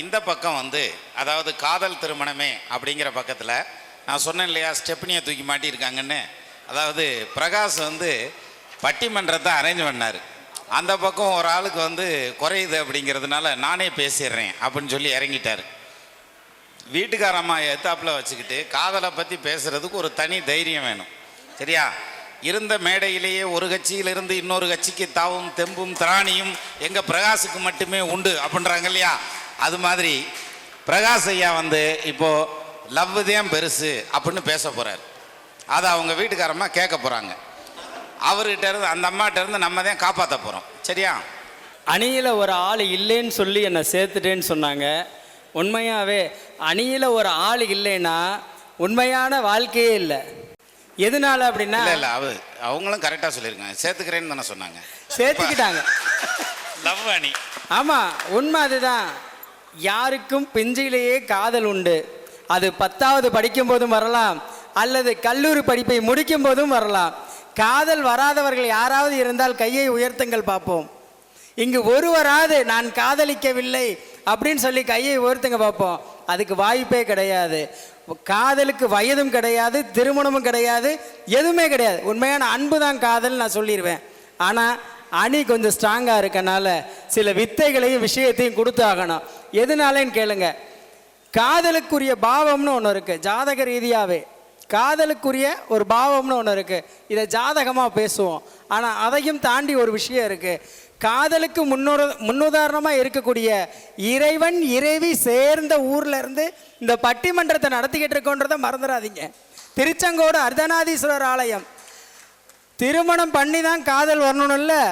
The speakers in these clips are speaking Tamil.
இந்த பக்கம் வந்து அதாவது காதல் திருமணமே அப்படிங்கிற பக்கத்தில் நான் சொன்னேன் இல்லையா, ஸ்டெப்னியை தூக்கி மாட்டியிருக்காங்கன்னு. அதாவது பிரகாஷ் வந்து பட்டிமன்றத்தை அரேஞ்ச் பண்ணார். அந்த பக்கம் ஒரு ஆளுக்கு வந்து குறையுது அப்படிங்கிறதுனால நானே பேசிடுறேன் அப்படின்னு சொல்லி இறங்கிட்டார். வீட்டுக்காரம்மா எத்தாப்பில் வச்சுக்கிட்டு காதலை பற்றி பேசுகிறதுக்கு ஒரு தனி தைரியம் வேணும், சரியா? இருந்த மேடையிலேயே ஒரு கட்சியிலிருந்து இன்னொரு கட்சிக்கு தாவும் தெம்பும் திராணியும் எங்கள் பிரகாஷுக்கு மட்டுமே உண்டு அப்படின்றாங்க இல்லையா? அது மாதிரி பிரகாஷ் ஐயா வந்து இப்போது லவ் தான் பெருசு அப்படின்னு பேச போகிறார். அதை அவங்க வீட்டுக்காரம்மா கேட்க போகிறாங்க. அவர்கிட்ட இருந்து அந்த அம்மாட்ட இருந்து நம்ம தான் காப்பாற்ற போகிறோம், சரியா? அணியில் ஒரு ஆள் இல்லைன்னு சொல்லி என்னை சேர்த்துட்டேன்னு சொன்னாங்க. உண்மையாகவே அணியில் ஒரு ஆள் இல்லைன்னா உண்மையான வாழ்க்கையே இல்லை. எதனால அப்படின்னா இல்லை அவங்களும் கரெக்டாக சொல்லியிருக்காங்க, சேர்த்துக்கிறேன்னு தானே சொன்னாங்க, சேர்த்துக்கிட்டாங்க. லவ் அணி. ஆமாம், உண்மை அதுதான். யாருக்கும் பிஞ்சிலேயே காதல் உண்டு. அது 10வது படிக்கும் போதும் வரலாம், அல்லது கல்லூரி படிப்பை முடிக்கும் போதும் வரலாம். காதல் வராதவர்கள் யாராவது இருந்தால் கையை உயர்த்துங்கள் பார்ப்போம். இங்கு ஒருவராது நான் காதலிக்கவில்லை அப்படின்னு சொல்லி கையை உயர்த்துங்க பார்ப்போம். அதுக்கு வாய்ப்பே கிடையாது. காதலுக்கு வயதும் கிடையாது, திருமணமும் கிடையாது, எதுவுமே கிடையாது. உண்மையான அன்பு தான் காதல் நான் சொல்லிடுவேன். ஆனால் அணி கொஞ்சம் ஸ்ட்ராங்காக இருக்கனால சில வித்தைகளையும் விஷயத்தையும் கொடுத்து ஆகணும். எதுனாலேன்னு கேளுங்க. காதலுக்குரிய பாவம்னு ஒன்று இருக்குது. ஜாதக ரீதியாகவே காதலுக்குரிய ஒரு பாவம்னு ஒன்று இருக்குது. இதை ஜாதகமாக பேசுவோம். ஆனால் அதையும் தாண்டி ஒரு விஷயம் இருக்குது. காதலுக்கு முன்னுதாரணமாக இருக்கக்கூடிய இறைவன் இறைவி சேர்ந்த ஊரில் இருந்து இந்த பட்டிமன்றத்தை நடத்திக்கிட்டு இருக்கோன்றதை மறந்துடாதீங்க. திருச்செங்கோடு அர்த்தநாதீஸ்வரர் ஆலயம். திருமணம் பண்ணி தான் காதல் வரணும்னு இல்லை,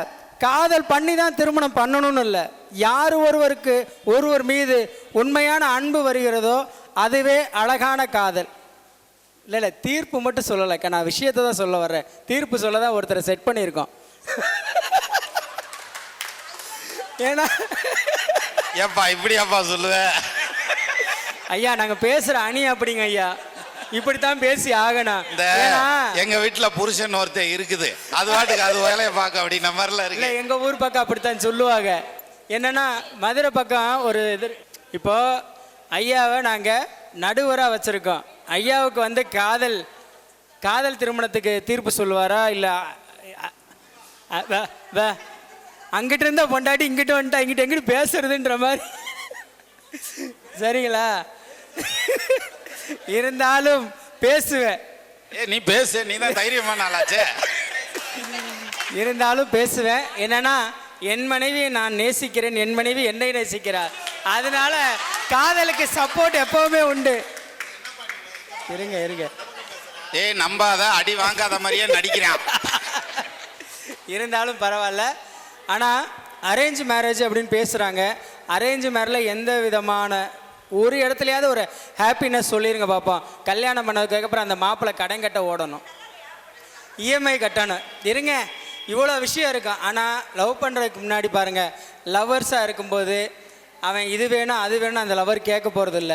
காதல் பண்ணி தான் திருமணம் பண்ணணும்னு இல்லை. யார் ஒருவருக்கு ஒருவர் மீது உண்மையான அன்பு வருகிறதோ அதுவே அழகான காதல். இல்லை தீர்ப்பு மட்டும் சொல்லலைக்கா, நான் விஷயத்தை தான் சொல்ல வர்றேன். தீர்ப்பு சொல்ல தான் ஒருத்தரை செட் பண்ணியிருக்கோம். ஏன்னா ஏப்பா இப்படி அப்பா சொல்லுவேன் ஐயா, நாங்கள் பேசுகிற அணி அப்படிங்க ஐயா, இப்படித்தான் பேசி ஆகணும். எங்க வீட்டுல புருஷன் ஒருத்தர் இருக்குது, அது வாட்டுக்கு அது வேலையை பார்க்க அப்படின்ற மாதிரிலாம் இருக்கு. எங்க ஊர் பக்கம் அப்படித்தான் சொல்லுவாங்க. என்னன்னா மதுரை பக்கம் ஒரு இது. இப்போ ஐயாவை நாங்கள் நடுவராக வச்சுருக்கோம். ஐயாவுக்கு வந்து காதல் திருமணத்துக்கு தீர்ப்பு சொல்லுவாரா இல்லை அங்கிட்ட இருந்தால் பொண்டாட்டி இங்கிட்ட வந்துட்டா இங்கிட்ட எங்கிட்ட பேசுறதுன்ற மாதிரி, சரிங்களா? இருந்தாலும் பேசுவேன். நீ பேசு, நீ தான் தைரியமான ஆளாச்சே. இருந்தாலும் பேசுவேன். என்னன்னா என் மனைவியை நான் நேசிக்கிறேன், என் மனைவி என்னை நேசிக்கிறார். அதனால காதலுக்கு சப்போர்ட் எப்பவுமே உண்டு. இருங்க நம்பாத, அடி வாங்காத மாதிரியே நடிக்கிறான். இருந்தாலும் பரவாயில்ல. ஆனால் அரேஞ்ச் மேரேஜ் அப்படின்னு பேசுகிறாங்க. அரேஞ்ச் மேரேஜில் எந்த விதமான ஒரு இடத்துலையாவது ஒரு ஹாப்பினஸ் சொல்லிடுங்க பார்ப்போம். கல்யாணம் பண்ணதுக்கப்புறம் அந்த மாப்பிள்ளை கடன் கட்ட ஓடணும், இஎம்ஐ கட்டணும். இருங்க, இவ்வளோ விஷயம் இருக்கும். ஆனால் லவ் பண்ணுறதுக்கு முன்னாடி பாருங்கள், லவ்வர்ஸாக இருக்கும்போது அவன் இது வேணும் அது வேணும் அந்த லவர் கேட்க போகிறதில்ல.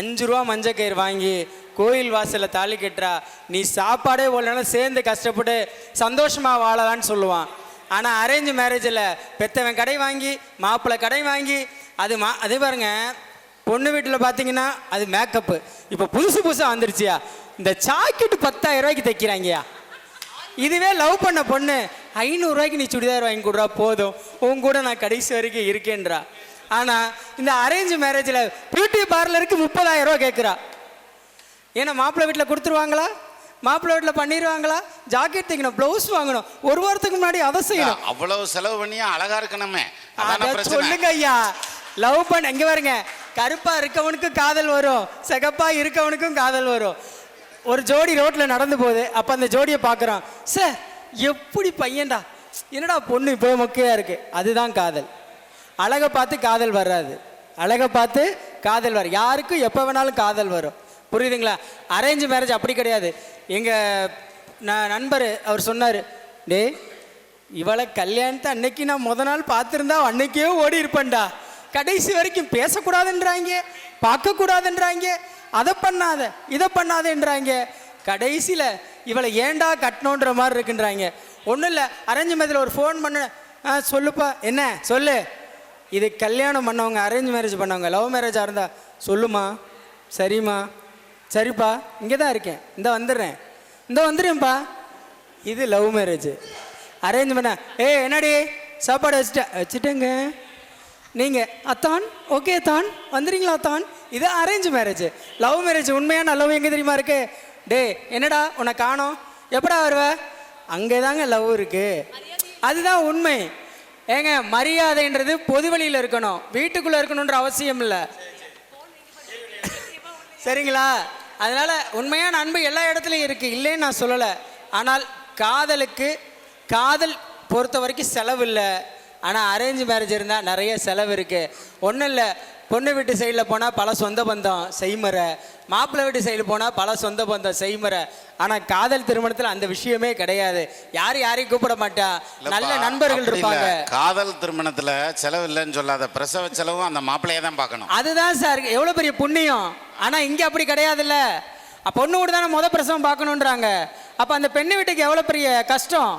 5 ரூபா மஞ்சக்கயிறு வாங்கி கோயில் வாசலில் தாலி கட்டுறா, நீ சாப்பாடே போடலன்னா சேர்ந்து கஷ்டப்பட்டு சந்தோஷமாக வாழலான்னு சொல்லுவான். ஆனால் அரேஞ்ச் மேரேஜில் பெத்தவன் கடை வாங்கி மாப்பிள்ளை கடை வாங்கி அது பாருங்க. பொண்ணு வீட்டில் பார்த்தீங்கன்னா அது மேக்கப்பு. இப்போ புதுசாக வந்துருச்சியா, இந்த ஜாக்கெட்டு 10,000 ரூபாய்க்கு தைக்கிறாங்கயா. இதுவே லவ் பண்ண பொண்ணு 500 ரூபாய்க்கு நீ சுடிதார் வாங்கி கொடுறா போதும், உன் கூட நான் கடைசி வரைக்கும் இருக்கேன்றா. ஆனால் இந்த அரேஞ்ச் மேரேஜில் பியூட்டி பார்லருக்கு 30,000 ரூபா கேட்குறா. ஏன்னா மாப்பிள்ளை வீட்டில் கொடுத்துருவாங்களா, மாப்பிள்ளை வீட்டில் பண்ணிடுவாங்களா, ஜாக்கெட் தைக்கணும், ப்ளவுஸ் வாங்கணும், ஒரு வாரத்துக்கு முன்னாடி அதை செய்யணும். அவ்வளவு செலவு பண்ணியா அழகா இருக்கணுமே. சொல்லுங்க ஐயா, லவ் பண்ண எங்க பாருங்க, கருப்பா இருக்கவனுக்கு காதல் வரும், சிகப்பா இருக்கவனுக்கும் காதல் வரும். ஒரு ஜோடி ரோட்ல நடந்து போகுது, அப்ப அந்த ஜோடியை பார்க்குறான். சார் எப்படி பையன்டா, என்னடா பொண்ணு இப்போ மொக்கையா இருக்கு. அதுதான் காதல். அழகை பார்த்து காதல் வராது, அழகை பார்த்து காதல் வர யாருக்கும் எப்போ வேணாலும் காதல் வரும். புரியுதுங்களா? அரேஞ்ச் மேரேஜ் அப்படி கிடையாது. எங்கள் நண்பர் அவர் சொன்னார், டே இவளை கல்யாணத்தை அன்னைக்கு நான் முத நாள் பார்த்துருந்தா அன்னைக்கே ஓடி இருப்பேன்டா. கடைசி வரைக்கும் பேசக்கூடாதுன்றாங்க, பார்க்கக்கூடாதுன்றாங்க, அதை பண்ணாத இதை பண்ணாதேன்றாங்க. கடைசியில் இவளை ஏண்டா கட்டணுன்ற மாதிரி இருக்குன்றாங்க. ஒன்றும் இல்லை, அரேஞ்ச் மேரேஜில் ஒரு ஃபோன் பண்ண, சொல்லுப்பா என்ன சொல்லு, இது கல்யாணம் பண்ணவங்க, அரேஞ்ச் மேரேஜ் பண்ணவங்க. லவ் மேரேஜாக இருந்தால் சொல்லுமா, சரிம்மா, சரிப்பா, இங்கே தான் இருக்கேன், இந்த வந்துடுறேன்ப்பா. இது லவ் மேரேஜ். அரேஞ்ச் பண்ண என்னடி சாப்பாடு வச்சுட்டேங்க, நீங்கள் அத்தான், ஓகே அத்தான், வந்துடுறீங்களா அத்தான். இது அரேஞ்ச் மேரேஜ். லவ் மேரேஜ் உண்மையான லவ் எங்கே தெரியுமா இருக்கு? என்னடா உன்னை காணோம், எப்படா வருவ, அங்கே தாங்க லவ் இருக்கு. அதுதான் உண்மை. ஏங்க, மரியாதைன்றது பொது வழியில் இருக்கணும், வீட்டுக்குள்ளே இருக்கணுன்ற அவசியம் இல்லை. சரிங்களா? அதனால உண்மையான அன்பு எல்லா இடத்துலையும் இருக்கு, இல்லைன்னு நான் சொல்லலை. ஆனால் காதல் பொறுத்த வரைக்கும் செலவு இல்லை. ஆனால் அரேஞ்ச் மேரேஜ் இருந்தால் நிறைய செலவு இருக்குது. ஒன்றும் இல்லை, பொண்ணு வீட்டு சைடில் போனால் பல சொந்த பந்தம் செய்முறை, மாப்பிள்ளை வீட்டு சைடில் போனால் பல சொந்த பந்தம் செய்முறை. ஆனால் காதல் திருமணத்தில் அந்த விஷயமே கிடையாது. யாரையும் கூப்பிட மாட்டா, நல்ல நண்பர்கள் இருப்பாங்க. காதல் திருமணத்தில் செலவு இல்லைன்னு சொல்லாத, பிரசவ செலவும் அந்த மாப்பிள்ளையே தான் பார்க்கணும். அதுதான் சார் எவ்வளோ பெரிய புண்ணியம். ஆனால் இங்கே அப்படி கிடையாதுல்ல. பொண்ணு வீடு தானே பிரசவம் பார்க்கணுன்றாங்க. அப்போ அந்த பெண்ணு வீட்டுக்கு எவ்வளோ பெரிய கஷ்டம்.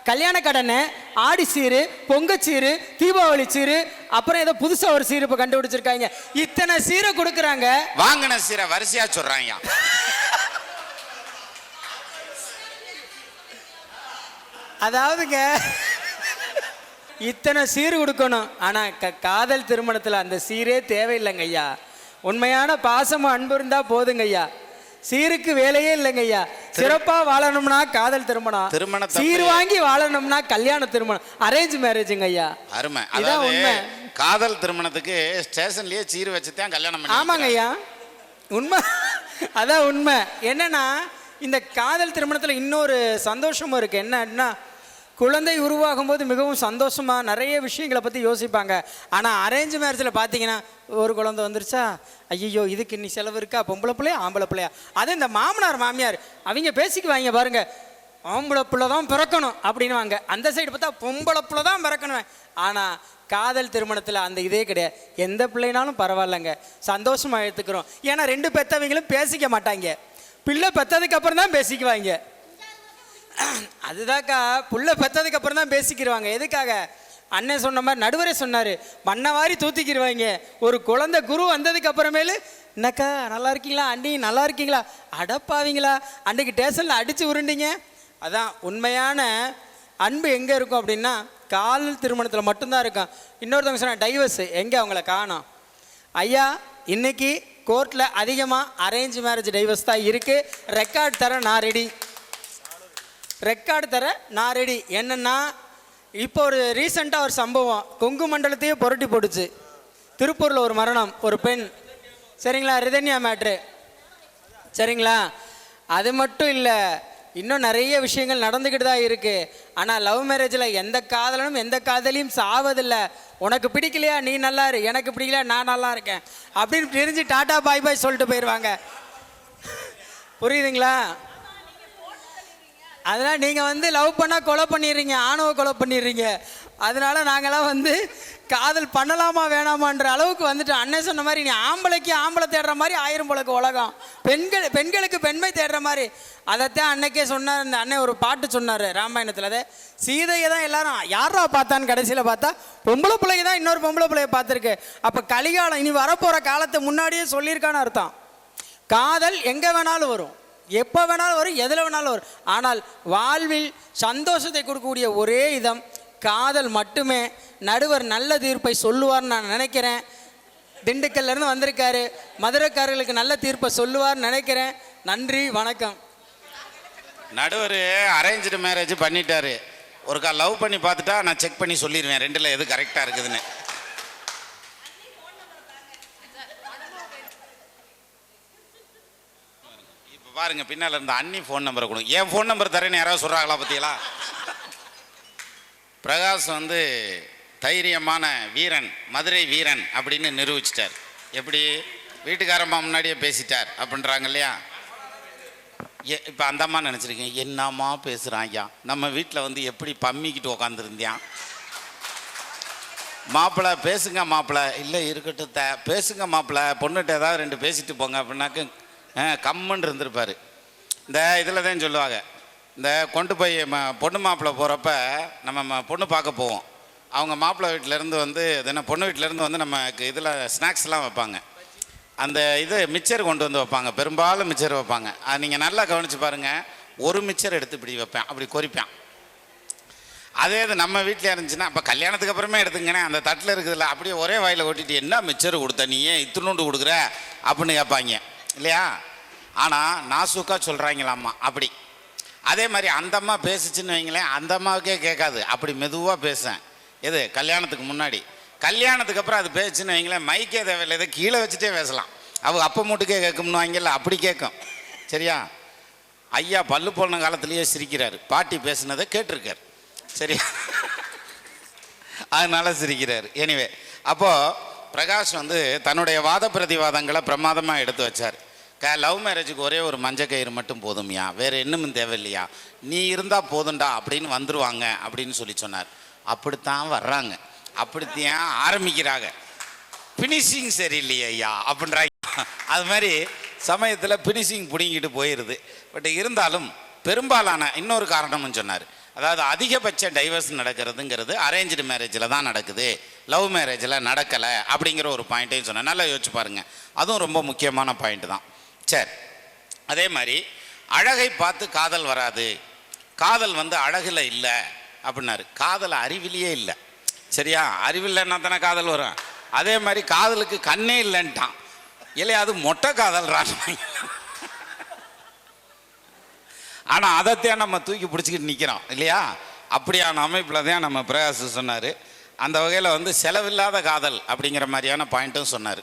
கல்யாண கடனை, ஆடி சீரு, பொங்கச்சீரு, தீபாவளி சீரு, அப்புறம் ஏதோ புதுசா ஒரு சீரு இப்ப கண்டுபிடிச்சிருக்காங்க. இத்தனை சீரை கொடுக்குறாங்க. வாங்கின சீரை வரிசையா சொல்றாங்க. அதாவதுங்க, இத்தனை சீரு கொடுக்கணும். ஆனா காதல் திருமணத்துல அந்த சீரே தேவையில்லைங்க ஐயா. உண்மையான பாசமும் அன்பு இருந்தா போதுங்க ஐயா. சீருக்கு வேலையே இல்லைங்க ஐயா. சிறப்பா வாழணும்னா காதல் திருமணம், சீர் வாங்கி வாழணும்னா கல்யாண திருமணம், அரேஞ்ச் மேரேஜுங்க ஐயா. அருமை. அதான் உண்மை. காதல் திருமணத்துக்கு ஸ்டேஷன்லயே சீர் வச்சுதான் கல்யாணம் பண்ணி. ஆமாங்க ஐயா, உண்மை. அதான் உண்மை. என்னன்னா, இந்த காதல் திருமணத்துல இன்னொரு சந்தோஷமும் இருக்கு. என்னன்னா, குழந்தை உருவாகும் போது மிகவும் சந்தோஷமா நிறைய விஷயங்களை பற்றி யோசிப்பாங்க. ஆனால் அரேஞ்ச் மேரேஜில் பார்த்தீங்கன்னா, ஒரு குழந்தை வந்துருச்சா, ஐயோ இதுக்கு இன்னி செலவு இருக்கா, பொம்பளை பிள்ளையா ஆம்பளை பிள்ளையா. அது இந்த மாமனார் மாமியார் அவங்க பேசிக்குவாங்க பாருங்க, ஆம்பளை பிள்ளை தான் பிறக்கணும் அப்படின்வாங்க. அந்த சைடு பார்த்தா பொம்பளை பிள்ளை தான் பிறக்கணும். ஆனால் காதல் திருமணத்தில் அந்த இதே கிடையாது. எந்த பிள்ளைனாலும் பரவாயில்லைங்க, சந்தோஷமாக எடுத்துக்கிறோம். ஏன்னா ரெண்டு பெற்றவங்களும் பேசிக்க மாட்டாங்க, பிள்ளை பெற்றதுக்கு அப்புறம் தான் பேசிக்குவாங்க. அதுதான்க்கா, புள்ள பெற்றதுக்கு அப்புறம் தான் பேசிக்கிடுவாங்க. எதுக்காக? அண்ணன் சொன்ன மாதிரி நடுவரே சொன்னார், மண்ணவாரி தூத்திக்கிடுவாங்க. ஒரு குழந்தை குரு வந்ததுக்கு அப்புறமேலு, என்னக்கா நல்லா இருக்கீங்களா, அண்டி நல்லா இருக்கீங்களா, அடப்பாவீங்களா, அன்றைக்கு ஸ்டேஷனில் அடித்து உருண்டிங்க. அதான் உண்மையான அன்பு எங்கே இருக்கும் அப்படின்னா காதல் திருமணத்தில் மட்டும்தான் இருக்கும். இன்னொருத்தவங்க சொன்ன டைவர்ஸ் எங்கே, அவங்கள காணோம். ஐயா, இன்னைக்கு கோர்ட்டில் அதிகமாக அரேஞ்ச் மேரேஜ் டைவர்ஸ் தான் இருக்குது. ரெக்கார்ட் தர நான் ரெடி. என்னன்னா, இப்போ ஒரு ரீசெண்டாக ஒரு சம்பவம் கொங்கு மண்டலத்தையே புரட்டி போட்டுச்சு. திருப்பூரில் ஒரு மரணம், ஒரு பெண். சரிங்களா? ரிதன்யா மேட்ரு. சரிங்களா? அது மட்டும் இல்லை, இன்னும் நிறைய விஷயங்கள் நடந்துக்கிட்டு தான் இருக்குது. ஆனால் லவ் மேரேஜில் எந்த காதலனும் எந்த காதலியும் சாவதில்லை. உனக்கு பிடிக்கலையா நீ நல்லா இரு, எனக்கு பிடிக்கலையா நான் நல்லா இருக்கேன் அப்படின்னு தெரிஞ்சு டாட்டா பாய் பாய் சொல்லிட்டு போயிடுவாங்க. புரியுதுங்களா? அதனால் நீங்கள் லவ் பண்ணால் கொலை பண்ணிடுறீங்க, ஆணவ கொலை பண்ணிடுறீங்க. அதனால நாங்களாம் காதல் பண்ணலாமா வேணாமான்ற அளவுக்கு வந்துட்டு, அண்ணன் சொன்ன மாதிரி, நீ ஆம்பளை தேடுற மாதிரி ஆயிரம் போலக்கு உலகம், பெண்களுக்கு பெண்மை தேடுற மாதிரி. அதைத்தான் அன்னைக்கே சொன்னார். இந்த அண்ணன் ஒரு பாட்டு சொன்னார் ராமாயணத்தில். அதை சீதையை தான் எல்லாரும் யாரா பார்த்தான்னு கடைசியில் பார்த்தா பொம்பளை பிள்ளைங்க தான் இன்னொரு பொம்பளை பிள்ளைய பார்த்துருக்கு. அப்போ கலிகாலம் இனி வரப்போகிற காலத்தை முன்னாடியே சொல்லியிருக்கான்னு அர்த்தம். காதல் எங்கே வேணாலும் வரும், எப்போ வேணாலும் வரும், எதில் வேணாலும் வரும். ஆனால் வாழ்வில் சந்தோஷத்தை கொடுக்கக்கூடிய ஒரே இதம் காதல் மட்டுமே. நடுவர் நல்ல தீர்ப்பை சொல்லுவார்னு நான் நினைக்கிறேன். திண்டுக்கல்லேருந்து வந்திருக்காரு, மதுரைக்காரர்களுக்கு நல்ல தீர்ப்பை சொல்லுவார்னு நினைக்கிறேன். நன்றி, வணக்கம். நடுவர் அரேஞ்சு மேரேஜ் பண்ணிட்டாரு, ஒருக்கா லவ் பண்ணி பார்த்துட்டா நான் செக் பண்ணி சொல்லிடுவேன் ரெண்டில் எது கரெக்டாக இருக்குதுன்னு. பாருங்க, பின்னால் இருந்த அண்ணி ஃபோன் நம்பரை கொடுங்க. என் ஃபோன் நம்பர் தரேன்னு யாராவது சொல்கிறாங்களா பற்றியலா? பிரகாஷ் தைரியமான வீரன், மதுரை வீரன் அப்படின்னு நிரூபிச்சிட்டார். எப்படி? வீட்டுக்காரம்மா முன்னாடியே பேசிட்டார் அப்படின்றாங்க இல்லையா? இப்போ அந்த அம்மா நினச்சிருக்கேன், என்னம்மா பேசுகிறான் ஐயா, நம்ம வீட்டில் எப்படி பம்மிக்கிட்டு உக்காந்துருந்தியான். மாப்பிள்ளை பேசுங்க மாப்பிள்ளை, இல்லை இருக்கட்டும் பேசுங்க மாப்பிள்ளை, பொண்ணுகிட்ட ஏதாவது ரெண்டு பேசிட்டு போங்க அப்படின்னாக்க கம்முன்னு இருந்திருப்பார். இந்த இதில் தான் சொல்லுவாங்க, இந்த கொண்டு போய் பொண்ணு மாப்பிள்ளை போகிறப்ப நம்ம பொண்ணு பார்க்க போவோம். அவங்க மாப்பிள்ளை வீட்டிலேருந்து வந்து தினம் பொண்ணு வீட்டிலேருந்து வந்து நமக்கு இதில் ஸ்நாக்ஸ்லாம் வைப்பாங்க. அந்த இது மிச்சர் கொண்டு வந்து வைப்பாங்க, பெரும்பாலும் மிச்சர் வைப்பாங்க. அது நீங்கள் நல்லா கவனித்து பாருங்கள், ஒரு மிச்சர் எடுத்து இப்படி வைப்பேன், அப்படி கொறிப்பேன். அதே இது நம்ம வீட்டில் இருந்துச்சுன்னா அப்போ கல்யாணத்துக்கு அப்புறமே எடுத்துங்கண்ணே, அந்த தட்டில் இருக்குதுல்ல அப்படியே ஒரே வாயில் ஓட்டிட்டு என்ன மிச்சர் கொடுத்த நீ ஏன் இத்துணுண்டு கொடுக்குற அப்படின்னு கேட்பாங்க இல்லையா? ஆனால் நாசூக்கா சொல்கிறாங்களாம்மா அப்படி. அதே மாதிரி அந்த அம்மா பேசிச்சுன்னு வைங்களேன், அந்த அம்மாவுக்கே கேட்காது, அப்படி மெதுவாக பேசுவேன். எது கல்யாணத்துக்கு முன்னாடி. கல்யாணத்துக்கு அப்புறம் அது பேசுன்னு வைங்களேன், மைக்கே தேவையில்லை, இதை கீழே வச்சுட்டே பேசலாம். அவங்க அப்போ மூட்டுக்கே கேட்கும்னு வாங்கல, அப்படி கேட்கும். சரியா? ஐயா பல்லு போன காலத்திலேயே சிரிக்கிறாரு, பாட்டி பேசுனதை கேட்டிருக்காரு. சரியா? அதனால சிரிக்கிறாரு. எனிவே, அப்போது பிரகாஷ் வந்து தன்னுடைய வாத பிரதிவாதங்களை பிரமாதமாக எடுத்து வச்சார். லவ் மேரேஜுக்கு ஒரே ஒரு மஞ்சள் கயிறு மட்டும் போதும்யா, வேறு இன்னமும் தேவையில்லையா, நீ இருந்தால் போதுண்டா அப்படின்னு வந்துருவாங்க அப்படின்னு சொல்லி சொன்னார். அப்படித்தான் வர்றாங்க, அப்படித்தான் ஆரம்பிக்கிறாங்க. ஃபினிஷிங் சரியில்லையா ஐயா அப்படின்றாங்க. அது மாதிரி சமயத்தில் ஃபினிஷிங் பிடிங்கிட்டு போயிடுது. பட் இருந்தாலும் பெரும்பாலான இன்னொரு காரணம்னு சொன்னார். அதாவது அதிகபட்ச டைவர்ஸ் நடக்கிறதுங்கிறது அரேஞ்சு மேரேஜில் தான் நடக்குது, லவ் மேரேஜில் நடக்கலை அப்படிங்கிற ஒரு பாயிண்ட்டையும் சொன்னார். நல்லா யோசிச்சு பாருங்கள், அதுவும் ரொம்ப முக்கியமான பாயிண்ட் தான். சரி, அதே மாதிரி அழகை பார்த்து காதல் வராது, காதல் வந்து அழகில் இல்லை அப்படின்னாரு. காதல் அறிவிலேயே இல்லை. சரியா? அறிவில்லைன்னா தானே காதல் வரும். அதே மாதிரி காதலுக்கு கண்ணே இல்லைன்ட்டான். இல்லையா? அது மொட்டை காதல்றான். ஆனால் அதைத்தான் நம்ம தூக்கி பிடிச்சிக்கிட்டு நிற்கிறோம் இல்லையா? அப்படியான அமைப்பில் தான் நம்ம பிரகாஷ் சொன்னார். அந்த வகையில் வந்து செலவில்லாத காதல் அப்படிங்கிற மாதிரியான பாயிண்ட்டும் சொன்னார்.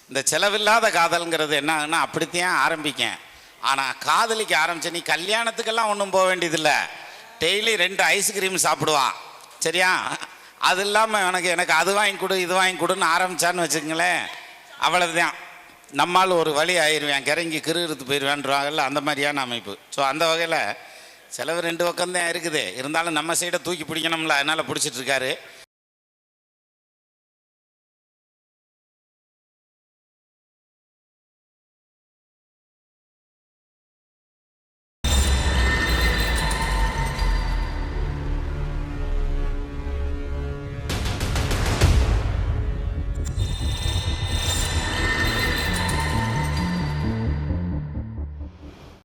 இந்த செலவில்லாத காதல்ங்கிறது என்ன ஆகுன்னா அப்படித்தான் ஆரம்பிக்கேன். ஆனால் காதலிக்க ஆரம்பிச்ச நீ கல்யாணத்துக்கெல்லாம் ஒன்றும் போக வேண்டியதில்லை, டெய்லி 2 ஐஸ்கிரீம் சாப்பிடுவான். சரியா? அது இல்லாமல் எனக்கு அது வாங்கி கொடு இது வாங்கி கொடுன்னு ஆரம்பித்தான்னு வச்சுக்கங்களேன், அவ்வளவுதான். நம்மால் ஒரு வழி ஆயிடுவேன், கிறங்கி கிருத்து போயிடுவேன்றாங்கல்ல, அந்த மாதிரியான அமைப்பு. ஸோ அந்த வகையில் செலவு 2 பக்கம்தான் இருக்குது. இருந்தாலும் நம்ம சைடை தூக்கி பிடிக்கணும்ல, அதனால் பிடிச்சிட்டு இருக்காரு.